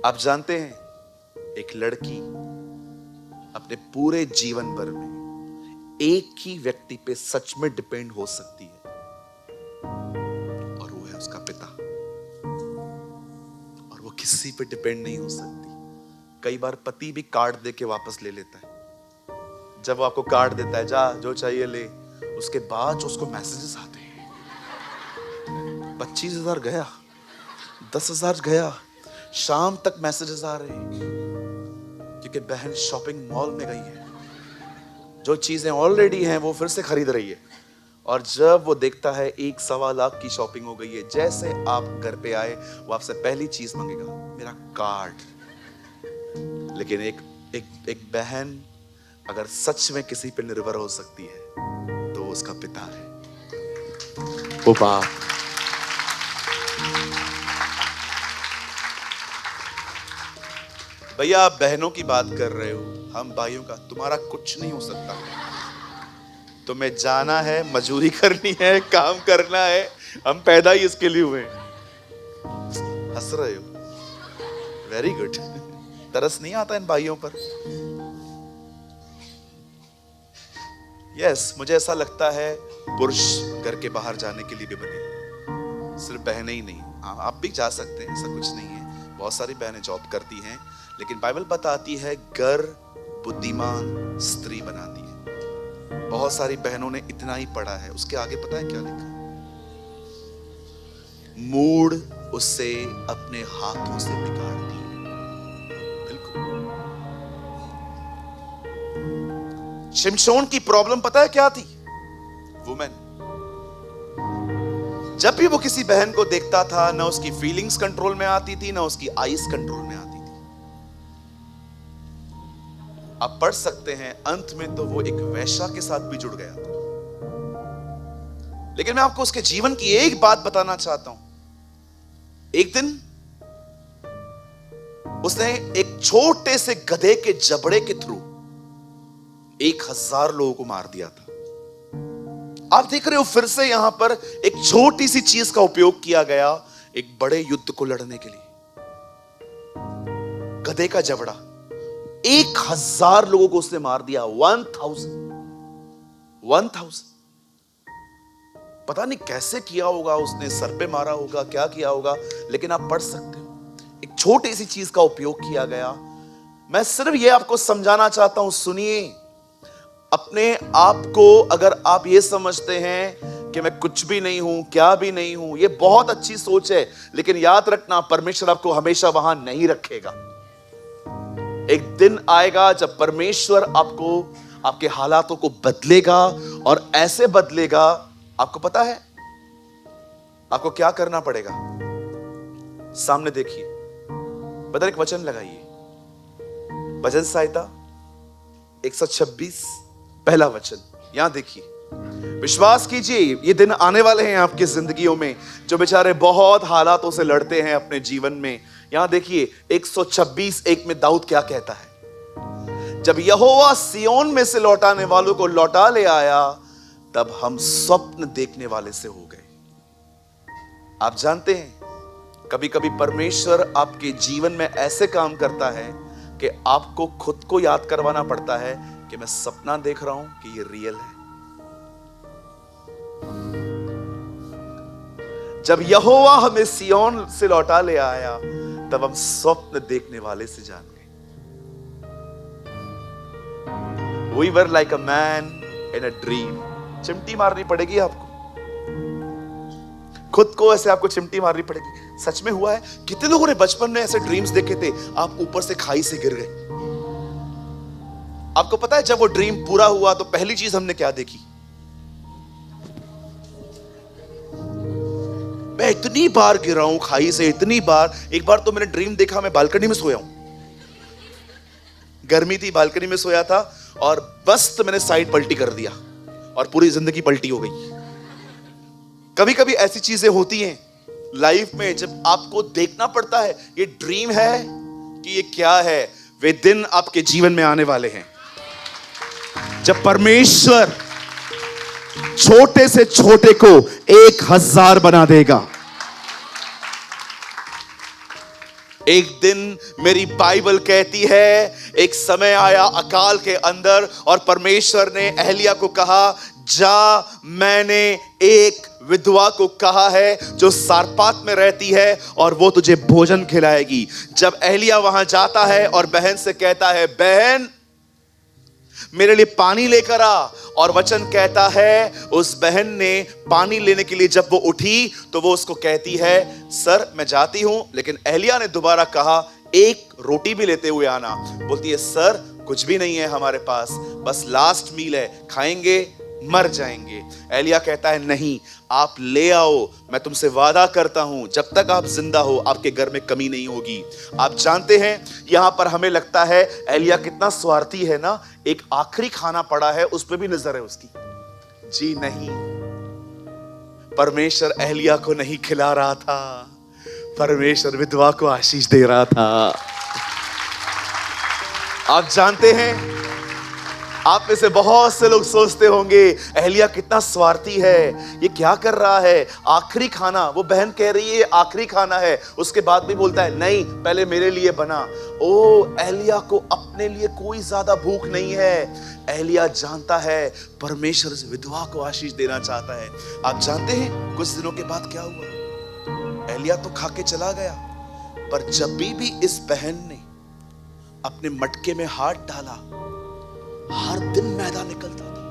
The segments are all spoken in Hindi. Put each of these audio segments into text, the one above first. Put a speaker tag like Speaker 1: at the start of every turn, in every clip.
Speaker 1: आप जानते हैं, एक लड़की अपने पूरे जीवन भर में एक ही व्यक्ति पे सच में डिपेंड हो सकती है, और वो है उसका पिता। और वो किसी पे डिपेंड नहीं हो सकती। कई बार पति भी कार्ड दे के वापस ले लेता है। जब वो आपको कार्ड देता है, जा जो चाहिए ले, उसके बाद जो उसको मैसेजेस आते हैं, 25,000 गया, 10,000 गया, शाम तक मैसेजेस आ रहे हैं क्योंकि बहन शॉपिंग मॉल में गई है, जो चीजें ऑलरेडी हैं वो फिर से खरीद रही है। और जब वो देखता है 1-1.25 लाख की शॉपिंग हो गई है, जैसे आप घर पे आए वो आपसे पहली चीज मांगेगा, मेरा कार्ड। लेकिन एक बहन अगर सच में किसी पे निर्भर हो सकती है तो वो उसका पिता है, वो बाप। भैया आप बहनों की बात कर रहे हो, हम भाइयों का, तुम्हारा कुछ नहीं हो सकता। तुम्हें जाना है, मजदूरी करनी है, काम करना है, हम पैदा ही इसके लिए हुए। हंस रहे हो, वेरी गुड। तरस नहीं आता इन भाइयों पर? यस, मुझे ऐसा लगता है पुरुष घर के बाहर जाने के लिए भी बने, सिर्फ बहनें ही नहीं। आप भी जा सकते हैं, ऐसा कुछ नहीं है। बहुत सारी बहनें जॉब करती हैं, लेकिन बाइबल बताती है घर बुद्धिमान स्त्री बनाती है। बहुत सारी बहनों ने इतना ही पढ़ा है, उसके आगे पता है क्या लिखा? मूड उससे अपने हाथों से बिगाड़ती है। बिल्कुल। शिमशोन की प्रॉब्लम पता है क्या थी? वुमेन। जब भी वो किसी बहन को देखता था, ना उसकी फीलिंग्स कंट्रोल में आती थी, ना उसकी आईज कंट्रोल में आती थी। आप पढ़ सकते हैं, अंत में तो वो एक वैश्या के साथ भी जुड़ गया था। लेकिन मैं आपको उसके जीवन की एक बात बताना चाहता हूं। एक दिन उसने एक छोटे से गधे के जबड़े के थ्रू 1000 लोगों को मार दिया था। आप देख रहे हो, फिर से यहां पर एक छोटी सी चीज का उपयोग किया गया एक बड़े युद्ध को लड़ने के लिए। गधे का जबड़ा, 1000 लोगों को उसने मार दिया। 1000 पता नहीं कैसे किया होगा उसने, सर पे मारा होगा, क्या किया होगा, लेकिन आप पढ़ सकते हो एक छोटी सी चीज का उपयोग किया गया। मैं सिर्फ ये आपको समझाना चाहता हूं, सुनिए। अपने आप को अगर आप ये समझते हैं कि मैं कुछ भी नहीं हूं, क्या भी नहीं हूं, ये बहुत अच्छी सोच है, लेकिन याद रखना परमेश्वर आपको हमेशा वहां नहीं रखेगा। एक दिन आएगा जब परमेश्वर आपको, आपके हालातों को बदलेगा, और ऐसे बदलेगा। आपको पता है आपको क्या करना पड़ेगा? सामने देखिए, बदल एक वचन लगाइए, भजन संहिता 126 पहला वचन। यहां देखिए, विश्वास कीजिए ये दिन आने वाले हैं आपकी जिंदगियों में, जो बेचारे बहुत हालातों से लड़ते हैं अपने जीवन में। यहां देखिए 126:1 में दाऊद क्या कहता है? जब यहोवा सियोन में से लौटाने वालों को लौटा ले आया, तब हम स्वप्न देखने वाले से हो गए। आप जानते हैं, कभी कभी परमेश्वर आपके जीवन में ऐसे काम करता है कि आपको खुद को याद करवाना पड़ता है कि मैं सपना देख रहा हूं कि ये रियल है। जब यहोवा हमें सियोन से लौटा ले आया, तब हम स्वप्न देखने वाले से जान गए। We were like a man in a dream। चिमटी मारनी पड़ेगी आपको, खुद को ऐसे आपको चिमटी मारनी पड़ेगी। सच में हुआ है। कितने लोगों ने बचपन में ऐसे ड्रीम्स देखे थे, आप ऊपर से खाई से गिर गए। आपको पता है जब वो ड्रीम पूरा हुआ तो पहली चीज हमने क्या देखी? मैं इतनी बार गिरा हूं खाई से, इतनी बार। एक बार तो मैंने ड्रीम देखा मैं बालकनी में सोया हूं, गर्मी थी, बालकनी में सोया था, और बस तो मैंने साइड पलटी कर दिया और पूरी जिंदगी पलटी हो गई। कभी कभी ऐसी चीजें होती हैं लाइफ में जब आपको देखना पड़ता है ये ड्रीम है कि ये क्या है। वे दिन आपके जीवन में आने वाले हैं जब परमेश्वर छोटे से छोटे को 1000 बना देगा। एक दिन मेरी बाइबल कहती है एक समय आया अकाल के अंदर और परमेश्वर ने एलिया को कहा, जा, मैंने एक विधवा को कहा है जो सारपात में रहती है और वो तुझे भोजन खिलाएगी। जब एलिया वहां जाता है और बहन से कहता है, बहन मेरे लिए पानी लेकर आ, और वचन कहता है उस बहन ने पानी लेने के लिए जब वो उठी तो वो उसको कहती है, सर मैं जाती हूं, लेकिन एलिया ने दोबारा कहा, एक रोटी भी लेते हुए आना। बोलती है, सर कुछ भी नहीं है हमारे पास, बस लास्ट मील है, खाएंगे मर जाएंगे। एलिया कहता है, नहीं, आप ले आओ, मैं तुमसे वादा करता हूं जब तक आप जिंदा हो आपके घर में कमी नहीं होगी। आप जानते हैं यहां पर हमें लगता है एलिया कितना स्वार्थी है ना, एक आखिरी खाना पड़ा है उस पर भी नजर है उसकी। जी नहीं, परमेश्वर एलिया को नहीं खिला रहा था, परमेश्वर विधवा को आशीष दे रहा था। आप जानते हैं, आप में से बहुत से लोग सोचते होंगे एलिया कितना स्वार्थी है, ये क्या कर रहा है, आखिरी खाना, वो बहन कह रही है आखिरी खाना है, उसके बाद भी बोलता है नहीं पहले मेरे लिए बना। ओ, एलिया को अपने लिए कोई ज्यादा भूख नहीं है, एलिया जानता है परमेश्वर इस विधवा को आशीष देना चाहता है। आप जानते हैं कुछ दिनों के बाद क्या हुआ, एलिया तो खा के चला गया, पर जब भी इस बहन ने अपने मटके में हाथ डाला हर दिन मैदा निकलता था।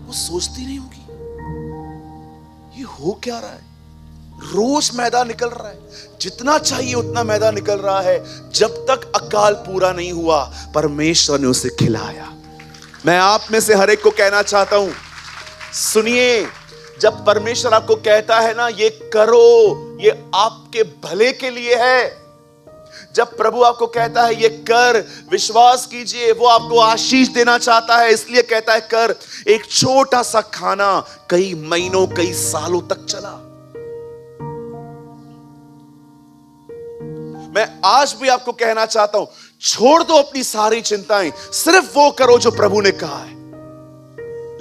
Speaker 1: वो सोचती नहीं होगी ये हो क्या रहा है, रोज मैदा निकल रहा है, जितना चाहिए उतना मैदा निकल रहा है। जब तक अकाल पूरा नहीं हुआ परमेश्वर ने उसे खिलाया। मैं आप में से हर एक को कहना चाहता हूं, सुनिए, जब परमेश्वर आपको कहता है ना ये करो, ये आपके भले के लिए है। जब प्रभु आपको कहता है ये कर, विश्वास कीजिए वो आपको आशीष देना चाहता है, इसलिए कहता है कर। एक छोटा सा खाना कई महीनों कई सालों तक चला। मैं आज भी आपको कहना चाहता हूं, छोड़ दो अपनी सारी चिंताएं, सिर्फ वो करो जो प्रभु ने कहा है।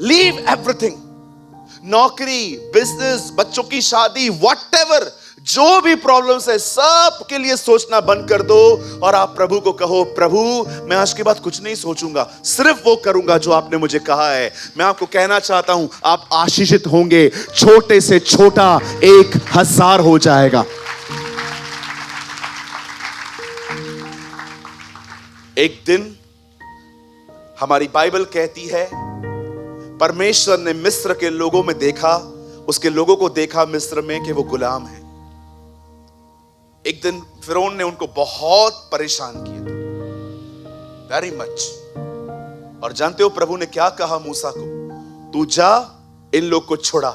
Speaker 1: लीव एवरीथिंग, नौकरी, बिजनेस, बच्चों की शादी, व्हाटएवर, जो भी प्रॉब्लम्स है सब के लिए सोचना बंद कर दो और आप प्रभु को कहो, प्रभु मैं आज के बाद कुछ नहीं सोचूंगा, सिर्फ वो करूंगा जो आपने मुझे कहा है। मैं आपको कहना चाहता हूं आप आशीषित होंगे, छोटे से छोटा 1000 हो जाएगा। एक दिन हमारी बाइबल कहती है परमेश्वर ने मिस्र के लोगों में देखा, उसके लोगों को देखा मिस्र में कि वो गुलाम है। एक दिन फिरौन ने उनको बहुत परेशान किया, वेरी मच। और जानते हो प्रभु ने क्या कहा मूसा को, तू जा इन लोग को छोड़ा।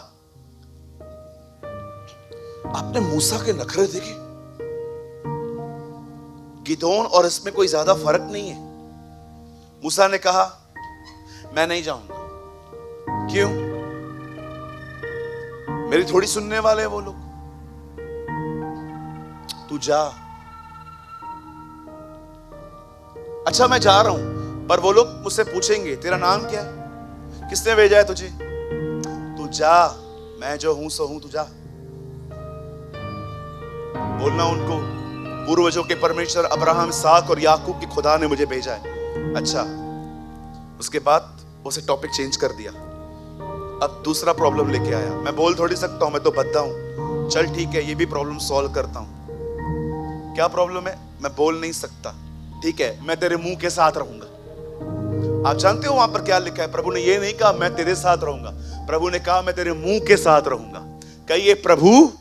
Speaker 1: आपने मूसा के नखरे देखे, गिदोन और इसमें कोई ज्यादा फर्क नहीं है। मूसा ने कहा मैं नहीं जाऊंगा। क्यों? मेरी थोड़ी सुनने वाले हैं वो लोग। तू जा। अच्छा मैं जा रहा हूं, पर वो लोग मुझसे पूछेंगे तेरा नाम क्या है, किसने भेजा है तुझे? तू जा, मैं जो हूं सो हूं, तू जा। बोलना उनको पूर्वजों के परमेश्वर अब्राहम, इसहाक और याकूब के खुदा ने मुझे भेजा है। अच्छा, उसके बाद उसे टॉपिक चेंज कर दिया, अब दूसरा प्रॉब्लम लेके आया। मैं बोल थोड़ी सकता हूं, मैं तो बद्दा हूं। चल ठीक है, ये भी प्रॉब्लम सॉल्व करता हूं। क्या प्रॉब्लम है? मैं बोल नहीं सकता। ठीक है, मैं तेरे मुंह के साथ रहूंगा। आप जानते हो वहां पर क्या लिखा है? प्रभु ने ये नहीं कहा मैं तेरे साथ रहूंगा, प्रभु ने कहा मैं तेरे मुंह के साथ रहूंगा। कहिए, प्रभु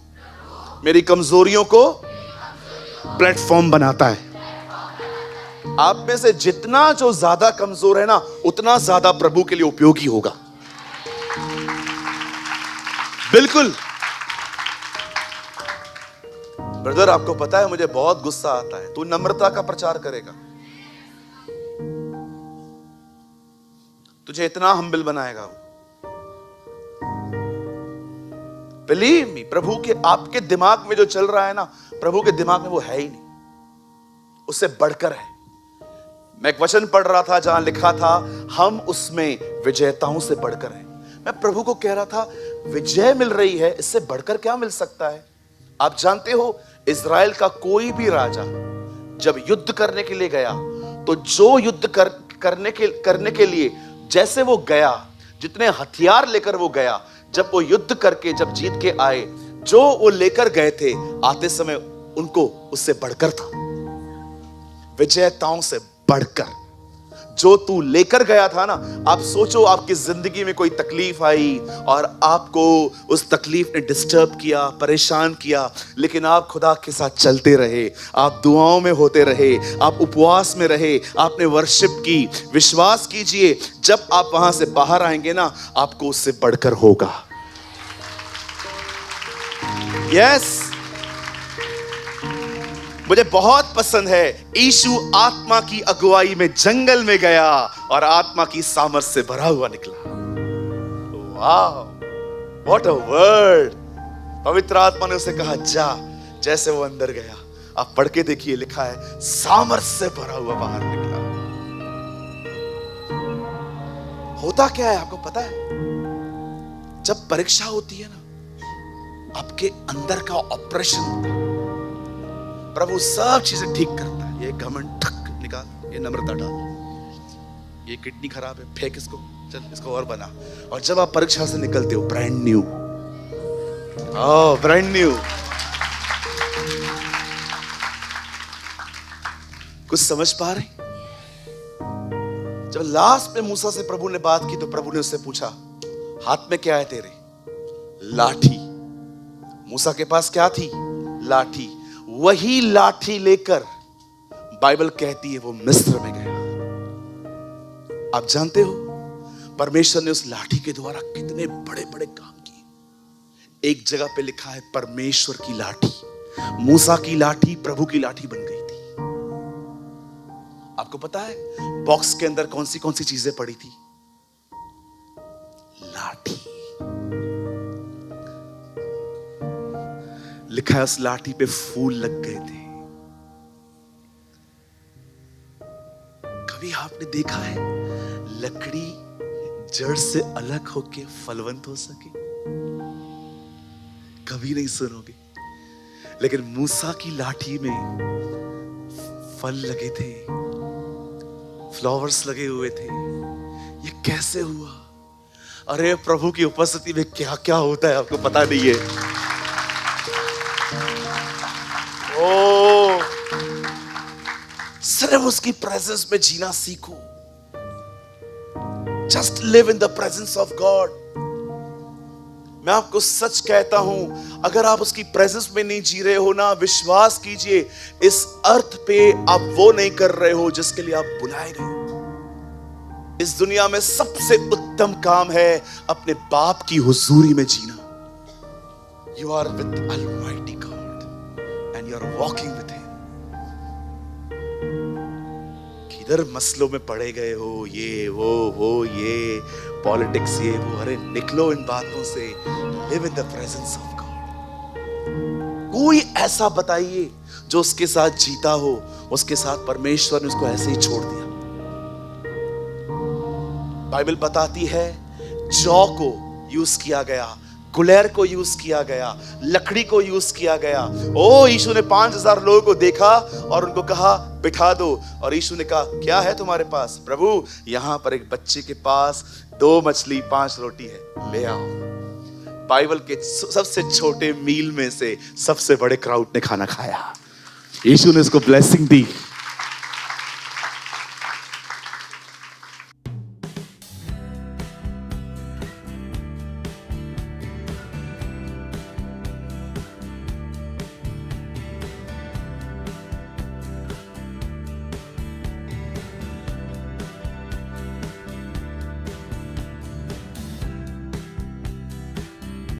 Speaker 1: मेरी कमजोरियों को प्लेटफॉर्म बनाता है। आप में से जितना जो ज्यादा कमजोर है ना, उतना ज्यादा प्रभु के लिए उपयोगी होगा। बिल्कुल। ब्रदर आपको पता है मुझे बहुत गुस्सा आता है, तू नम्रता का प्रचार करेगा, तुझे इतना हम्बल बनाएगा वो। बिलीव मी, प्रभु के आपके दिमाग में जो चल रहा है ना, प्रभु के दिमाग में वो है ही नहीं, उससे बढ़कर है। मैं एक वचन पढ़ रहा था जहां लिखा था हम उसमें विजेताओं से बढ़कर हैं। मैं प्रभु को कह रहा था विजय मिल रही है, इससे बढ़कर क्या मिल सकता है? आप जानते हो इज़राइल का कोई भी राजा जब युद्ध करने के लिए गया, तो जो युद्ध करने के लिए जैसे वो गया, जितने हथियार लेकर वो गया, जब वो युद्ध करके जब जीत के आए, जो वो लेकर गए थे, आते समय उनको उससे बढ़कर था, विजेताओं से बढ़कर जो तू लेकर गया था ना। आप सोचो, आपकी जिंदगी में कोई तकलीफ आई और आपको उस तकलीफ ने डिस्टर्ब किया, परेशान किया, लेकिन आप खुदा के साथ चलते रहे, आप दुआओं में होते रहे, आप उपवास में रहे, आपने वर्शिप की। विश्वास कीजिए, जब आप वहां से बाहर आएंगे ना, आपको उससे बढ़कर होगा। यस, मुझे बहुत पसंद है, यीशु आत्मा की अगुवाई में जंगल में गया और आत्मा की सामर्थ से भरा हुआ निकला। वाह, व्हाट अ वर्ड। पवित्र आत्मा ने उसे कहा जा। जैसे वो अंदर गया, आप पढ़ के देखिए, लिखा है सामर्थ से भरा हुआ बाहर निकला। होता क्या है आपको पता है? जब परीक्षा होती है ना, आपके अंदर का ऑपरेशन होता है, प्रभु सब चीजें ठीक करता है। ये घमंड ठक निकाल, ये नम्रता डाल, ये किडनी खराब है फेंक इसको, चल इसको और बना। और जब आप परीक्षा से निकलते हो, ब्रांड न्यू, ब्रांड न्यू। कुछ समझ पा रहे? जब लास्ट में मूसा से प्रभु ने बात की, तो प्रभु ने उससे पूछा, हाथ में क्या है तेरे? लाठी। मूसा के पास क्या थी? लाठी। वही लाठी लेकर बाइबल कहती है वो मिस्र में गया। आप जानते हो परमेश्वर ने उस लाठी के द्वारा कितने बड़े बड़े काम किए। एक जगह पे लिखा है परमेश्वर की लाठी, मूसा की लाठी प्रभु की लाठी बन गई थी। आपको पता है बॉक्स के अंदर कौन सी चीजें पड़ी थी? लाठी। लिखा है उस लाठी पे फूल लग गए थे। कभी आपने देखा है लकड़ी जड़ से अलग होके फलवंत हो सके? कभी नहीं सुनोगे। लेकिन मूसा की लाठी में फल लगे थे, फ्लावर्स लगे हुए थे। ये कैसे हुआ? अरे प्रभु की उपस्थिति में क्या क्या होता है आपको पता नहीं है। सिर्फ उसकी प्रेजेंस में जीना सीखो। Just live in the presence of God. मैं आपको सच कहता हूं, अगर आप उसकी प्रेजेंस में नहीं जी रहे हो ना, विश्वास कीजिए, इस अर्थ पे आप वो नहीं कर रहे हो जिसके लिए आप बुलाए गए। इस दुनिया में सबसे उत्तम काम है अपने बाप की हुजूरी में जीना। You are with almighty God and you are walking with him. किधर मसलों में पड़े गए हो, ये वो ये पॉलिटिक्स, ये वो, अरे निकलो इन बातों से। Live in the presence of God. कोई ऐसा बताइए जो उसके साथ जीता हो, उसके साथ परमेश्वर ने उसको ऐसे ही छोड़ दिया। बाइबल बताती है जौ को यूज किया गया, गुलेर को यूज किया गया, लकड़ी को यूज किया गया। ओ यीशु ने 5000 लोगों को देखा और उनको कहा बिठा दो, और यीशु ने कहा क्या है तुम्हारे पास? प्रभु यहां पर एक बच्चे के पास 2 मछली 5 रोटी है, ले आओ। बाइबल के सबसे छोटे मील में से सबसे बड़े क्राउड ने खाना खाया। यीशु ने उसको ब्लेसिंग दी।